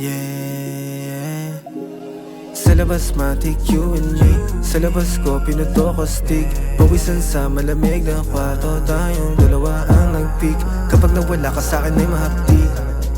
Yeah. Sa labas matik you and me. Sa labas ko pinutokostig. Pawisan sa malamig na kwarto. Tayong dalawa ang nag-peak. Kapag nawala ka sa'kin ay mahapdi.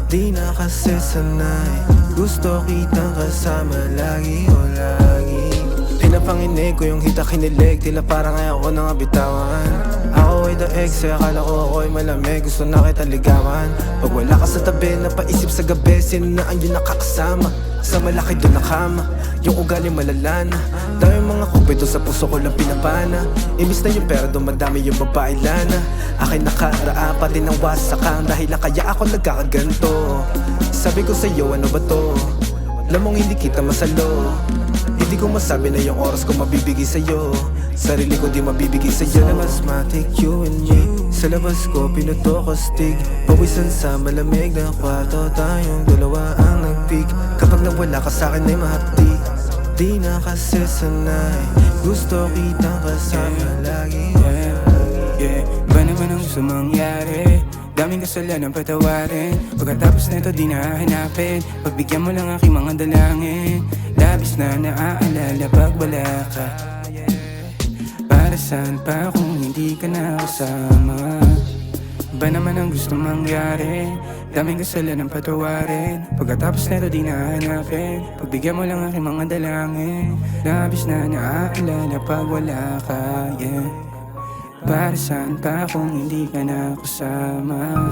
Di na kasi sanay. Gusto kitang kasama lagi o lagi. Pinapanginig ko yung hita kinilig. Tila parang ayaw ko nang bitawan. Ako ay the ex, kaya akala ko ako'y malamig. Gusto na kita ligawan. Pag wala ka sa tabi, napaisip sa gabi. Sino na ang yun nakakasama? Sa malaki doon na kama, yung ugali malala na. Dami mga kupito sa puso ko lang pinapana. Imbis na yung pera doon madami yung babae lana. Akin nakaraa pati ng wasakang. Dahil lang kaya ako nagkakaganto. Sabi ko sa'yo ano ba to? Alam mong hindi kita masalo. Hindi ko masabi na yung oras ko mabibigay sa'yo. Sarili ko di mabibigay sa'yo. Sa labas matik you and me. Sa labas ko pinutokostig. Pawisan sa malamig na kwarto. Tayong dalawa ang nag-peak. Kapag nawala ka sa'kin ay mahapdi. Di na kasi sanay. Gusto kitang kasama lagi. Ba naman ang gusto mangyari? Daming kasalanan patawarin. Pagkatapos nito di na hahanapin. Pagbigyan mo lang aking mga dalangin. Labis na naaalala pag wala ka. Para saan pa kung hindi ka na kasama? Ba naman ang gusto mangyari? Daming kasalanan patawarin. Pagkatapos nito di na hahanapin. Pagbigyan mo lang aking mga dalangin. Labis na naaalala pag wala ka. Para saan pa kung hindi ka na kasama?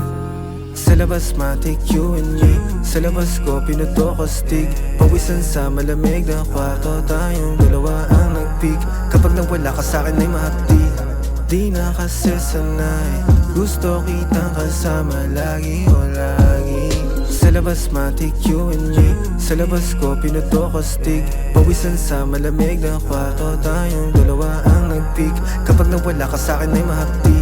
Sa labas matik you and me. Sa labas ko pinutokostig. Pawisan sa malamig na kwarto. Tayong dalawa ang nag-peak. Kapag nawala ka sa'kin ay mahapdi. Di na kasi sanay. Gusto kitang kasama lagi o lagi. Sa labas matik you and me. Sa labas ko pinutokostig. Pawisan sa malamig na kwarto. Tayong dalawa ang nag-peak. Kapag nawala ka sa'kin ay mahapdi.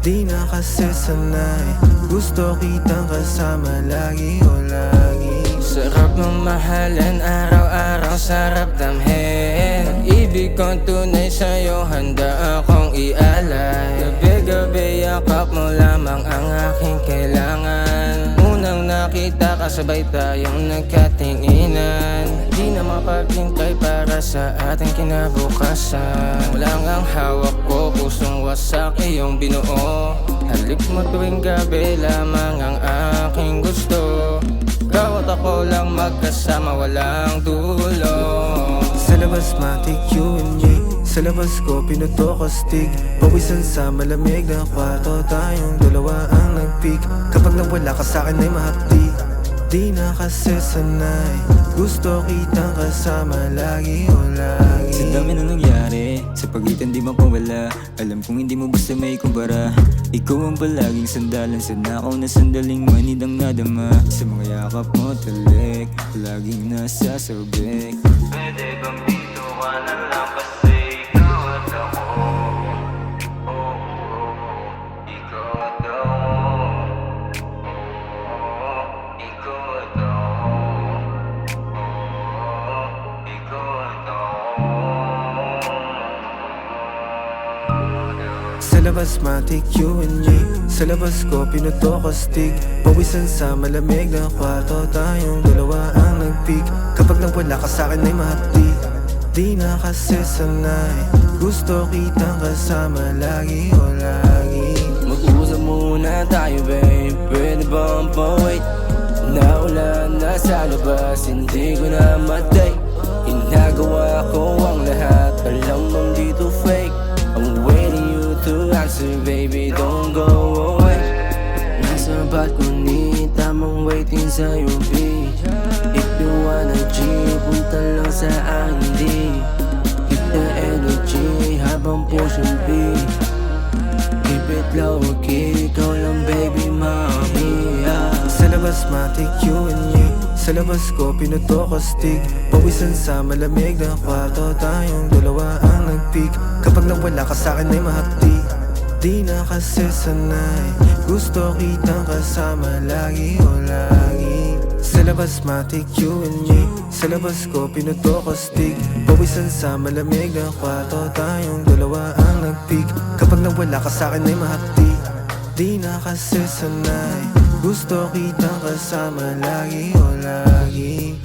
Di na kasi sanay. Gusto kitang kasama lagi o lagi. Sarap mong mahalan, araw-araw sarap damhin. Pag-ibig kong tunay sa'yo, handa akong ialay. Gabi-gabi yakap mo lamang ang aking kailangan. Unang nakita kasabay tayong nagkatinginan. Di na mapaghintay para sa ating kinabukasan. Wala ang hawak ko, pusong wasak iyong binuo. Halik mo tuwing gabi lamang ang aking gusto. Ikaw at ako lang magkasama, walang dulo. Sa labas matik you and me. Sa labas ko pinutokostig. Pawisan sa malamig na kwarto. Tayong dalawa ang nag-peak. Kapag nawala ka sa'kin ay mahapdi. Di na kasi sanay. Gusto kitang kasama lagi o lagi. Sa dami na nangyari, sa pagitan di mapawala. Alam kong hindi mo basta may kumpara. Ikaw ang palaging sandalan sa nakaw na sandaling manid ang nadama. Sa mga yakap mo talik, laging nasa sabik. Pwede bang dito ka na lang kasi ikaw at ako? Ikaw at ako. Ikaw at ako. Ikaw at ako. Sa labas matik you and me. Sa labas ko pinutokostig. Pawisan sa malamig na kwarto. Tayong dalawa ang nag-peak. Kapag nawala ka sa'kin ay mahapdi. Di na kasi sanay. Gusto kitang kasama lagi o lagi. Mag-uusap muna tayo babe, pwede bang pa-wait? Naulan na sa labas, hindi ko na matay. Inagawa ko ang lahat, alam mong dito fake. I'm waiting you to answer baby, don't go away. Nasa balcony, tamang waiting sa'yo B. If you wanna G, punta lang sa R&D. Keep the energy habang pushing B. Keep it low-key, ikaw lang baby mommy. Sa labas matik you and me. Sa labas ko pinutokostig. Pawisan sa malamig na kwarto. Tayong dalawa ang nag-peak. Kapag nawala ka sa'kin ay mahapdi. Di na kasi sanay. Gusto kitang kasama lagi o lagi. Sa labas matik you and me. Sa labas ko pinutokostig. Pawisan sa malamig na kwarto. Tayong dalawa ang nag-peak. Kapag nawala ka sa'kin ay mahapdi. Di na kasi sanay. Gusto kitang kasama lagi o lagi.